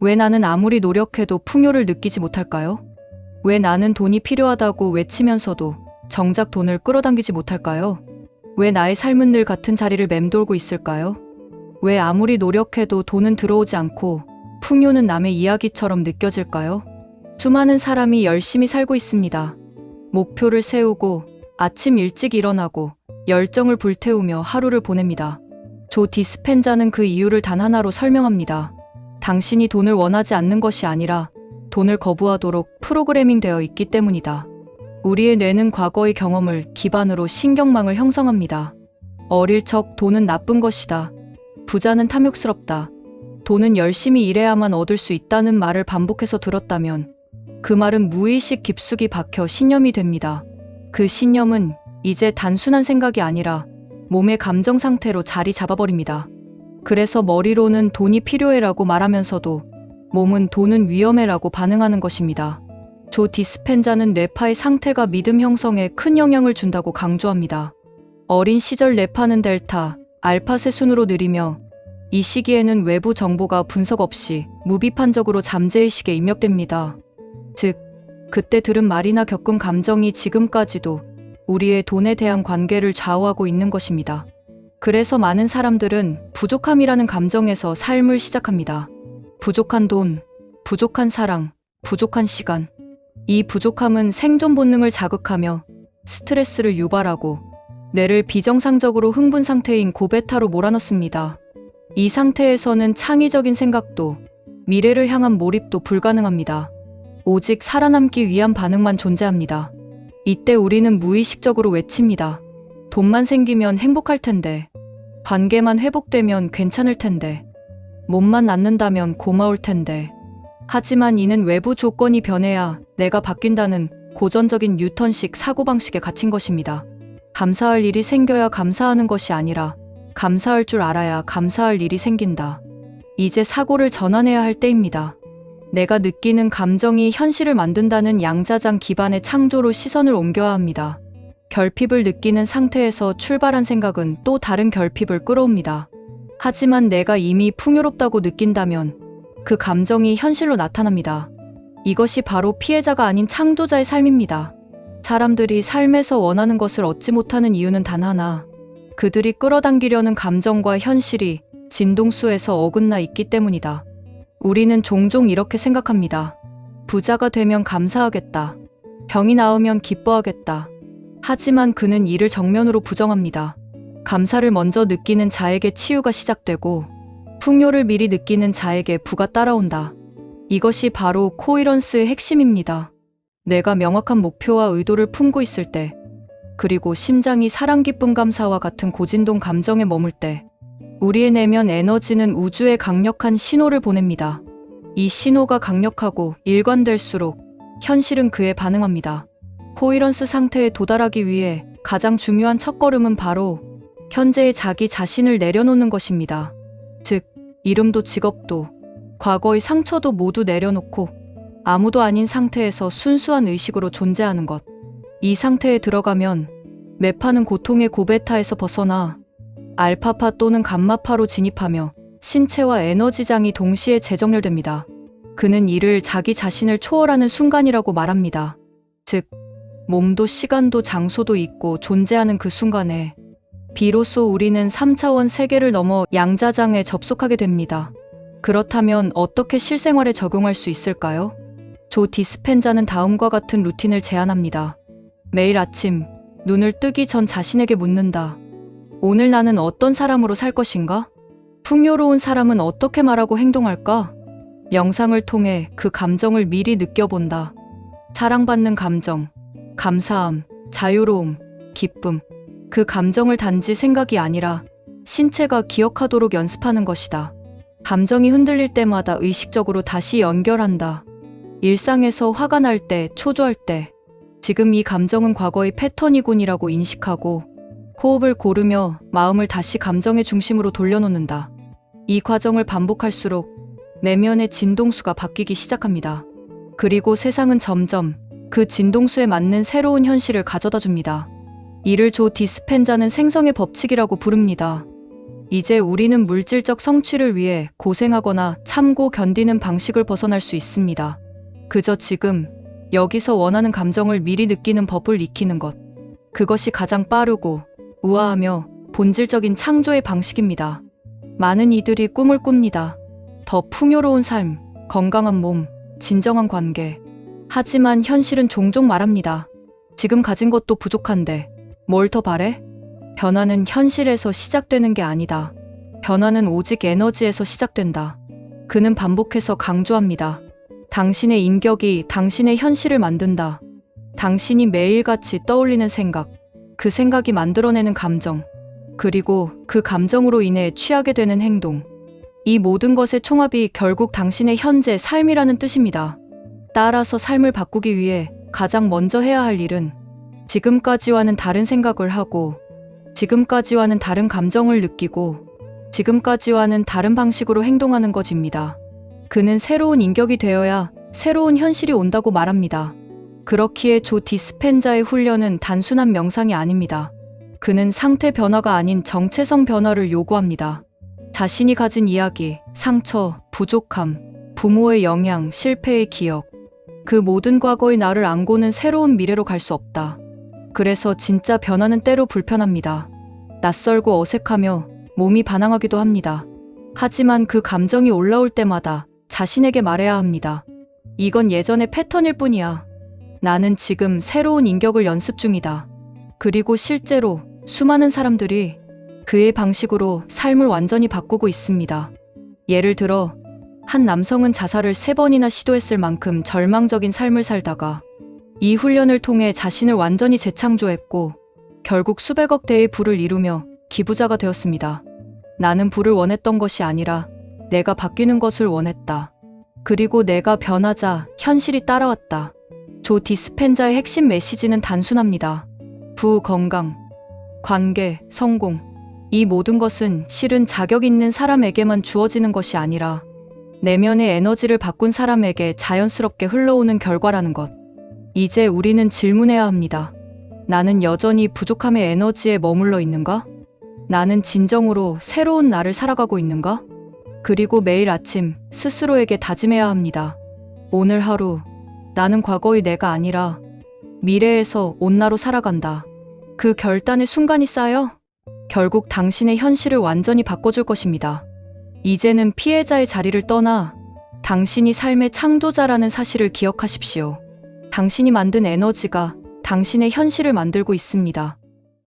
왜 나는 아무리 노력해도 풍요를 느끼지 못할까요? 왜 나는 돈이 필요하다고 외치면서도 정작 돈을 끌어당기지 못할까요? 왜 나의 삶은 늘 같은 자리를 맴돌고 있을까요? 왜 아무리 노력해도 돈은 들어오지 않고 풍요는 남의 이야기처럼 느껴질까요? 수많은 사람이 열심히 살고 있습니다. 목표를 세우고 아침 일찍 일어나고 열정을 불태우며 하루를 보냅니다. 조 디스펜자는 그 이유를 단 하나로 설명합니다. 당신이 돈을 원하지 않는 것이 아니라 돈을 거부하도록 프로그래밍 되어 있기 때문이다. 우리의 뇌는 과거의 경험을 기반으로 신경망을 형성합니다. 어릴 적 돈은 나쁜 것이다. 부자는 탐욕스럽다. 돈은 열심히 일해야만 얻을 수 있다는 말을 반복해서 들었다면 그 말은 무의식 깊숙이 박혀 신념이 됩니다. 그 신념은 이제 단순한 생각이 아니라 몸의 감정 상태로 자리 잡아버립니다. 그래서 머리로는 돈이 필요해라고 말하면서도 몸은 돈은 위험해라고 반응하는 것입니다. 조 디스펜자는 뇌파의 상태가 믿음 형성에 큰 영향을 준다고 강조합니다. 어린 시절 뇌파는 델타, 알파 세순으로 느리며 이 시기에는 외부 정보가 분석 없이 무비판적으로 잠재의식에 입력됩니다. 즉, 그때 들은 말이나 겪은 감정이 지금까지도 우리의 돈에 대한 관계를 좌우하고 있는 것입니다. 그래서 많은 사람들은 부족함이라는 감정에서 삶을 시작합니다. 부족한 돈, 부족한 사랑, 부족한 시간. 이 부족함은 생존 본능을 자극하며 스트레스를 유발하고 뇌를 비정상적으로 흥분 상태인 고베타로 몰아넣습니다. 이 상태에서는 창의적인 생각도 미래를 향한 몰입도 불가능합니다. 오직 살아남기 위한 반응만 존재합니다. 이때 우리는 무의식적으로 외칩니다. 돈만 생기면 행복할 텐데, 관계만 회복되면 괜찮을 텐데, 몸만 낫는다면 고마울 텐데. 하지만 이는 외부 조건이 변해야 내가 바뀐다는 고전적인 뉴턴식 사고방식에 갇힌 것입니다. 감사할 일이 생겨야 감사하는 것이 아니라 감사할 줄 알아야 감사할 일이 생긴다. 이제 사고를 전환해야 할 때입니다. 내가 느끼는 감정이 현실을 만든다는 양자장 기반의 창조로 시선을 옮겨야 합니다. 결핍을 느끼는 상태에서 출발한 생각은 또 다른 결핍을 끌어옵니다. 하지만 내가 이미 풍요롭다고 느낀다면 그 감정이 현실로 나타납니다. 이것이 바로 피해자가 아닌 창조자의 삶입니다. 사람들이 삶에서 원하는 것을 얻지 못하는 이유는 단 하나, 그들이 끌어당기려는 감정과 현실이 진동수에서 어긋나 있기 때문이다. 우리는 종종 이렇게 생각합니다. 부자가 되면 감사하겠다. 병이 나으면 기뻐하겠다. 하지만 그는 이를 정면으로 부정합니다. 감사를 먼저 느끼는 자에게 치유가 시작되고 풍요를 미리 느끼는 자에게 부가 따라온다. 이것이 바로 코이런스의 핵심입니다. 내가 명확한 목표와 의도를 품고 있을 때, 그리고 심장이 사랑, 기쁨, 감사와 같은 고진동 감정에 머물 때, 우리의 내면 에너지는 우주에 강력한 신호를 보냅니다. 이 신호가 강력하고 일관될수록 현실은 그에 반응합니다. 코이런스 상태에 도달하기 위해 가장 중요한 첫걸음은 바로 현재의 자기 자신을 내려놓는 것입니다. 즉, 이름도 직업도 과거의 상처도 모두 내려놓고 아무도 아닌 상태에서 순수한 의식으로 존재하는 것. 이 상태에 들어가면 뇌파는 고통의 고베타에서 벗어나 알파파 또는 감마파로 진입하며 신체와 에너지장이 동시에 재정렬됩니다. 그는 이를 자기 자신을 초월하는 순간이라고 말합니다. 즉, 몸도 시간도 장소도 있고 존재하는 그 순간에 비로소 우리는 3차원 세계를 넘어 양자장에 접속하게 됩니다. 그렇다면 어떻게 실생활에 적용할 수 있을까요? 조 디스펜자는 다음과 같은 루틴을 제안합니다. 매일 아침 눈을 뜨기 전 자신에게 묻는다. 오늘 나는 어떤 사람으로 살 것인가? 풍요로운 사람은 어떻게 말하고 행동할까? 명상을 통해 그 감정을 미리 느껴본다. 사랑받는 감정, 감사함, 자유로움, 기쁨. 그 감정을 단지 생각이 아니라 신체가 기억하도록 연습하는 것이다. 감정이 흔들릴 때마다 의식적으로 다시 연결한다. 일상에서 화가 날 때, 초조할 때, 지금 이 감정은 과거의 패턴이군이라고 인식하고 호흡을 고르며 마음을 다시 감정의 중심으로 돌려놓는다. 이 과정을 반복할수록 내면의 진동수가 바뀌기 시작합니다. 그리고 세상은 점점 그 진동수에 맞는 새로운 현실을 가져다 줍니다. 이를 조 디스펜자는 생성의 법칙이라고 부릅니다. 이제 우리는 물질적 성취를 위해 고생하거나 참고 견디는 방식을 벗어날 수 있습니다. 그저 지금 여기서 원하는 감정을 미리 느끼는 법을 익히는 것. 그것이 가장 빠르고 우아하며 본질적인 창조의 방식입니다. 많은 이들이 꿈을 꿉니다. 더 풍요로운 삶, 건강한 몸, 진정한 관계. 하지만 현실은 종종 말합니다. 지금 가진 것도 부족한데 뭘 더 바래? 변화는 현실에서 시작되는 게 아니다. 변화는 오직 에너지에서 시작된다. 그는 반복해서 강조합니다. 당신의 인격이 당신의 현실을 만든다. 당신이 매일같이 떠올리는 생각, 그 생각이 만들어내는 감정, 그리고 그 감정으로 인해 취하게 되는 행동. 이 모든 것의 총합이 결국 당신의 현재 삶이라는 뜻입니다. 따라서 삶을 바꾸기 위해 가장 먼저 해야 할 일은 지금까지와는 다른 생각을 하고, 지금까지와는 다른 감정을 느끼고, 지금까지와는 다른 방식으로 행동하는 것입니다. 그는 새로운 인격이 되어야 새로운 현실이 온다고 말합니다. 그렇기에 조 디스펜자의 훈련은 단순한 명상이 아닙니다. 그는 상태 변화가 아닌 정체성 변화를 요구합니다. 자신이 가진 이야기, 상처, 부족함, 부모의 영향, 실패의 기억, 그 모든 과거의 나를 안고는 새로운 미래로 갈 수 없다. 그래서 진짜 변화는 때로 불편합니다. 낯설고 어색하며 몸이 반항하기도 합니다. 하지만 그 감정이 올라올 때마다 자신에게 말해야 합니다. 이건 예전의 패턴일 뿐이야. 나는 지금 새로운 인격을 연습 중이다. 그리고 실제로 수많은 사람들이 그의 방식으로 삶을 완전히 바꾸고 있습니다. 예를 들어 한 남성은 자살을 3번이나 시도했을 만큼 절망적인 삶을 살다가 이 훈련을 통해 자신을 완전히 재창조했고 결국 수백억 대의 부를 이루며 기부자가 되었습니다. 나는 부를 원했던 것이 아니라 내가 바뀌는 것을 원했다. 그리고 내가 변하자 현실이 따라왔다. 조 디스펜자의 핵심 메시지는 단순합니다. 부, 건강, 관계, 성공. 이 모든 것은 실은 자격 있는 사람에게만 주어지는 것이 아니라 내면의 에너지를 바꾼 사람에게 자연스럽게 흘러오는 결과라는 것. 이제 우리는 질문해야 합니다. 나는 여전히 부족함의 에너지에 머물러 있는가? 나는 진정으로 새로운 나를 살아가고 있는가? 그리고 매일 아침 스스로에게 다짐해야 합니다. 오늘 하루 나는 과거의 내가 아니라 미래에서 온 나로 살아간다. 그 결단의 순간이 쌓여 결국 당신의 현실을 완전히 바꿔줄 것입니다. 이제는 피해자의 자리를 떠나 당신이 삶의 창조자라는 사실을 기억하십시오. 당신이 만든 에너지가 당신의 현실을 만들고 있습니다.